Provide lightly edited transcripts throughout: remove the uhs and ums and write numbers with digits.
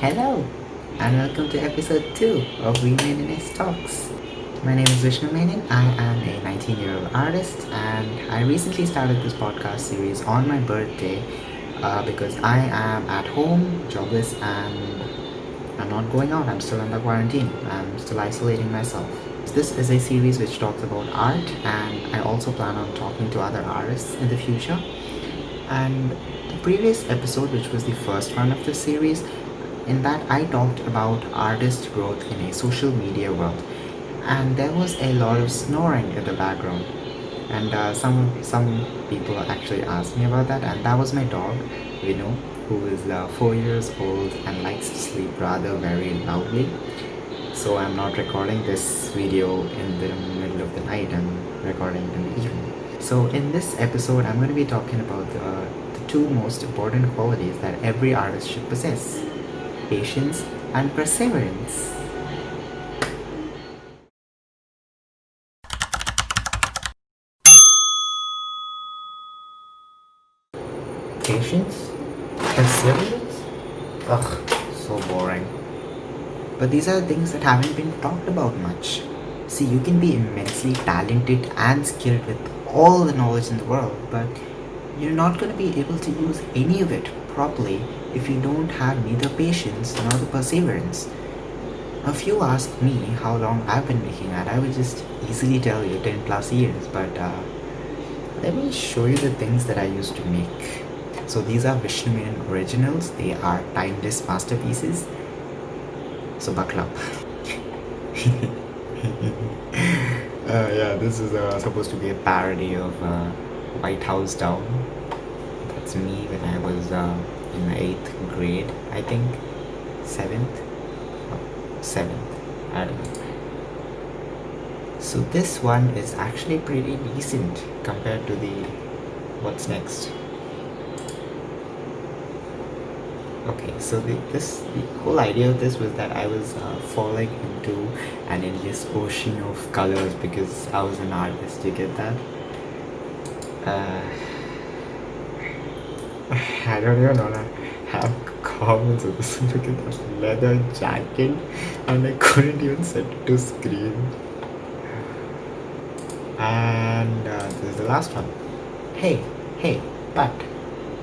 Hello, and welcome to episode 2 of VMENONS Talks. My name is Vishnu Menon. I am a 19-year-old artist, and I recently started this podcast series on my birthday because I am at home, jobless, and I'm not going out. I'm still under quarantine. I'm still isolating myself. This is a series which talks about art, and I also plan on talking to other artists in the future. And the previous episode, which was the first one of this series, in that I talked about artist growth in a social media world, and there was a lot of snoring in the background. And some people actually asked me about that, and that was my dog, Vishnu, who is 4 years old and likes to sleep rather very loudly. So I'm not recording this video in the middle of the night. I'm recording in the evening. So in this episode, I'm going to be talking about the two most important qualities that every artist should possess: patience and perseverance. Patience? Perseverance? Ugh, so boring. But these are things that haven't been talked about much. See, you can be immensely talented and skilled with all the knowledge in the world, but you're not going to be able to use any of it properly if you don't have neither patience nor the perseverance. If you ask me how long I've been making art, I would just easily tell you 10 plus years, but let me show you the things that I used to make. So these are Vishnu Menon originals. They are timeless masterpieces. So buckle up. Yeah, this is supposed to be a parody of White House Down. That's me when I was in the 8th grade, I think. 7th? Oh, 7th. I don't know. So this one is actually pretty decent compared to the what's next. Okay, so the whole idea of this was that I was falling into an endless ocean of colors because I was an artist. You get that? I don't even know to have comments of this. Look at that leather jacket, and I couldn't even set it to screen. And this is the last one. Hey, but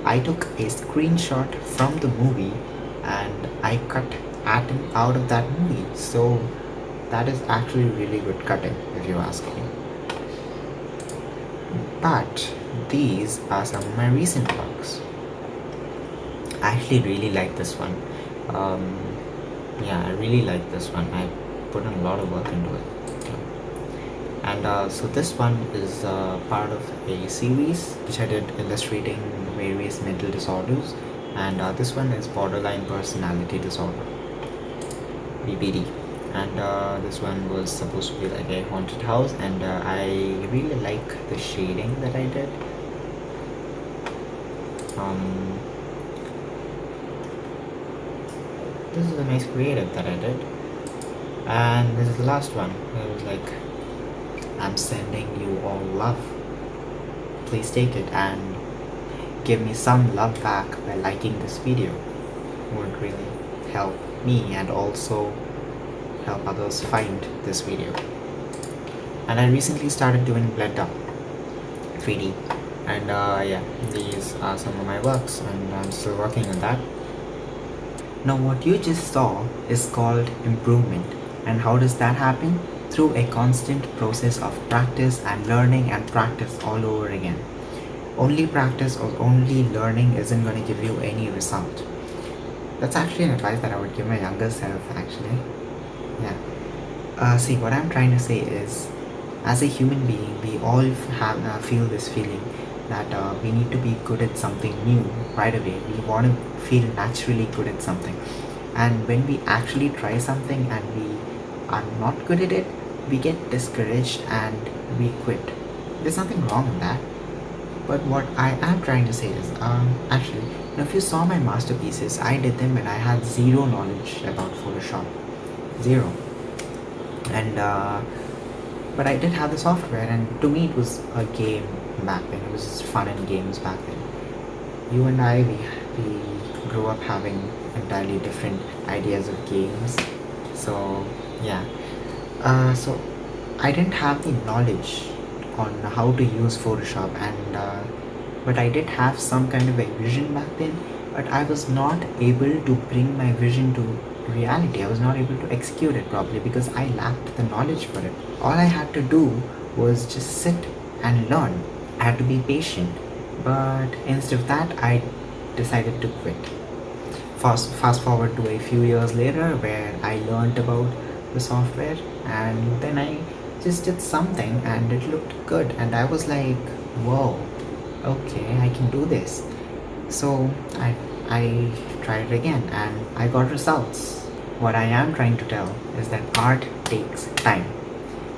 I took a screenshot from the movie and I cut atom out of that movie. So that is actually really good cutting, if you ask me. But these are some of my recent works. I actually really like this one. Yeah, I really like this one. I put in a lot of work into it. And so this one is part of a series which I did illustrating various mental disorders, and this one is borderline personality disorder, BPD. And this one was supposed to be like a haunted house, and I really like the shading that I did. This is a nice creative that I did, and this is the last one. It was like, I'm sending you all love. Please take it and give me some love back by liking this video. It would really help me and also help others find this video. And I recently started doing bled up 3D, and yeah, these are some of my works, and I'm still working on that. Now what you just saw is called improvement. And how does that happen? Through a constant process of practice and learning and practice all over again. Only practice or only learning isn't going to give you any result. That's actually an advice that I would give my younger self, actually. Yeah. See, what I'm trying to say is, as a human being, we all feel this feeling that we need to be good at something new right away. We want to feel naturally good at something. And when we actually try something and we are not good at it, we get discouraged and we quit. There's nothing wrong in that. But what I am trying to say is, actually, if you saw my masterpieces, I did them when I had zero knowledge about Photoshop. Zero. And but I did have the software, and to me it was a game back then. It was just fun and games back then. You and I, we grew up having entirely different ideas of games. So yeah, so I didn't have the knowledge on how to use Photoshop, and but I did have some kind of a vision back then. But I was not able to bring my vision to reality. I was not able to execute it properly because I lacked the knowledge for it. All I had to do was just sit and learn. I had to be patient. But instead of that, I decided to quit. Fast forward to a few years later, where I learned about the software, and then I just did something and it looked good, and I was like, whoa, okay, I can do this. So I tried it again and I got results. What I am trying to tell is that art takes time.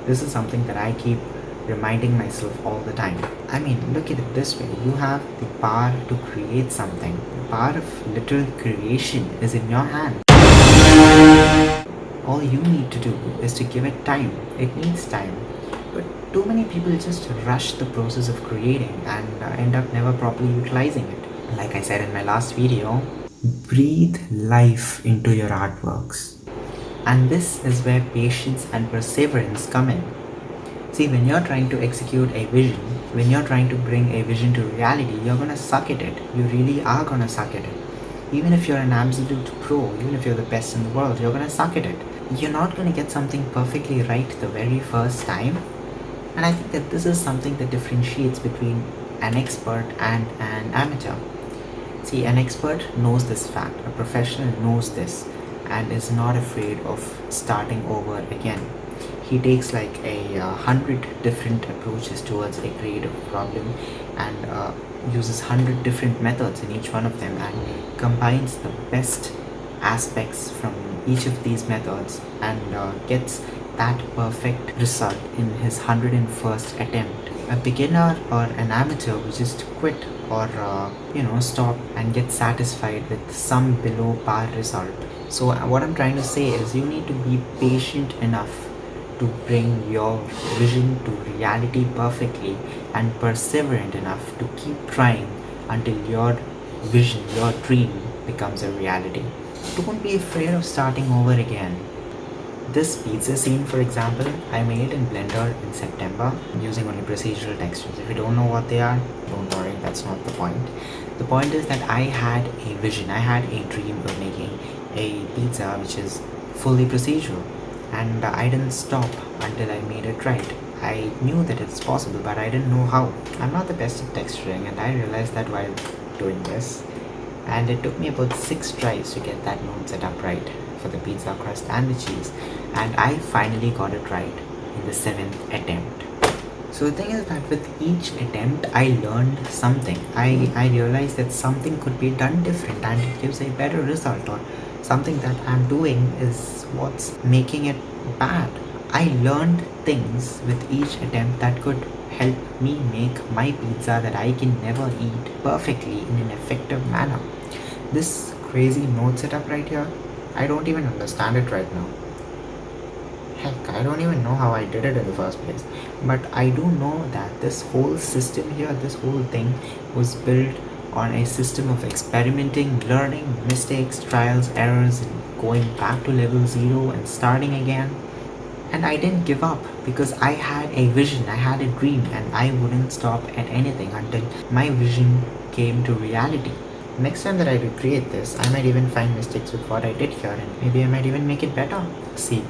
This is something that I keep reminding myself all the time. I mean, look at it this way: you have the power to create something. The power of literal creation is in your hand. All you need to do is to give it time. It needs time. But too many people just rush the process of creating and end up never properly utilizing it. Like I said in my last video, breathe life into your artworks. And this is where patience and perseverance come in. See, when you're trying to execute a vision, when you're trying to bring a vision to reality, you're gonna suck at it. You really are gonna suck at it. Even if you're an absolute pro, even if you're the best in the world, you're gonna suck at it. You're not gonna get something perfectly right the very first time. And I think that this is something that differentiates between an expert and an amateur. See, an expert knows this fact, a professional knows this, and is not afraid of starting over again. He takes like a 100 different approaches towards a creative problem, and uses 100 different methods in each one of them, and combines the best aspects from each of these methods, and gets that perfect result in his 101st attempt. A beginner or an amateur will just quit or stop and get satisfied with some below par result. So what I'm trying to say is, you need to be patient enough to bring your vision to reality perfectly, and perseverant enough to keep trying until your vision, your dream becomes a reality. Don't be afraid of starting over again. This pizza scene, for example, I made in Blender in September using only procedural textures. If you don't know what they are, don't worry, that's not the point. The point is that I had a vision, I had a dream of making a pizza which is fully procedural, and I didn't stop until I made it right. I knew that it's possible, but I didn't know how. I'm not the best at texturing, and I realized that while doing this, and it took me about 6 tries to get that node set up right for the pizza crust and the cheese, and I finally got it right in the 7th attempt. So the thing is that with each attempt I learned something. I realized that something could be done different and it gives a better result, or something that I'm doing is what's making it bad. I learned things with each attempt that could help me make my pizza that I can never eat perfectly in an effective manner. This crazy node setup right here, I don't even understand it right now. Heck, I don't even know how I did it in the first place. But I do know that this whole system here, this whole thing was built on a system of experimenting, learning, mistakes, trials, errors, and going back to level 0 and starting again. And I didn't give up because I had a vision, I had a dream, and I wouldn't stop at anything until my vision came to reality. Next time that I recreate this, I might even find mistakes with what I did here, and maybe I might even make it better. See,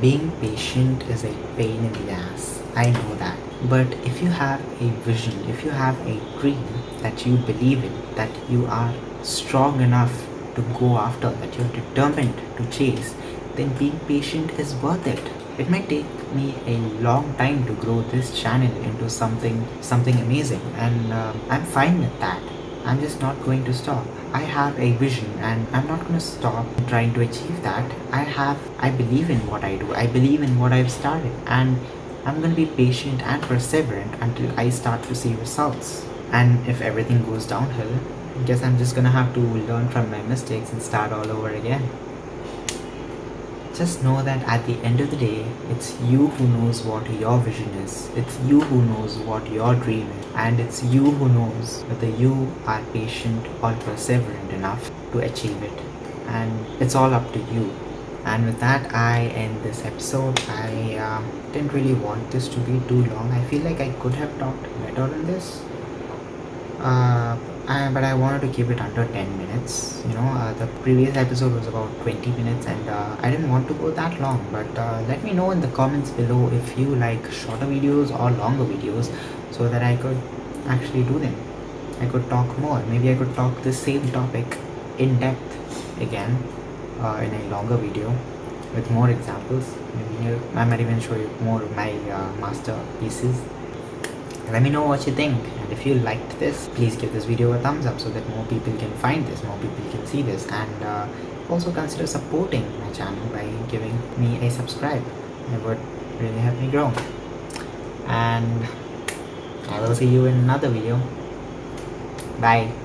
being patient is a pain in the ass. I know that. But if you have a vision, if you have a dream that you believe in, that you are strong enough to go after, that you're determined to chase, then being patient is worth it. It might take me a long time to grow this channel into something amazing, and I'm fine with that. I'm just not going to stop. I have a vision and I'm not going to stop trying to achieve that. I believe in what I do. I believe in what I've started, and I'm going to be patient and perseverant until I start to see results. And if everything goes downhill, I guess I'm just going to have to learn from my mistakes and start all over again. just know that at the end of the day, it's you who knows what your vision is. It's you who knows what your dream is. And it's you who knows whether you are patient or perseverant enough to achieve it. And it's all up to you. And with that, I end this episode. I didn't really want this to be too long. I feel like I could have talked better in this. But I wanted to keep it under 10 minutes. The previous episode was about 20 minutes, and I didn't want to go that long. But let me know in the comments below if you like shorter videos or longer videos, so that I could actually do them. I could talk more. Maybe I could talk the same topic in depth again in a longer video with more examples. Maybe I might even show you more of my masterpieces. Let me know what you think, and if you liked this, please give this video a thumbs up so that more people can find this, more people can see this, and also consider supporting my channel by giving me a subscribe. It would really help me grow. And I will see you in another video. Bye.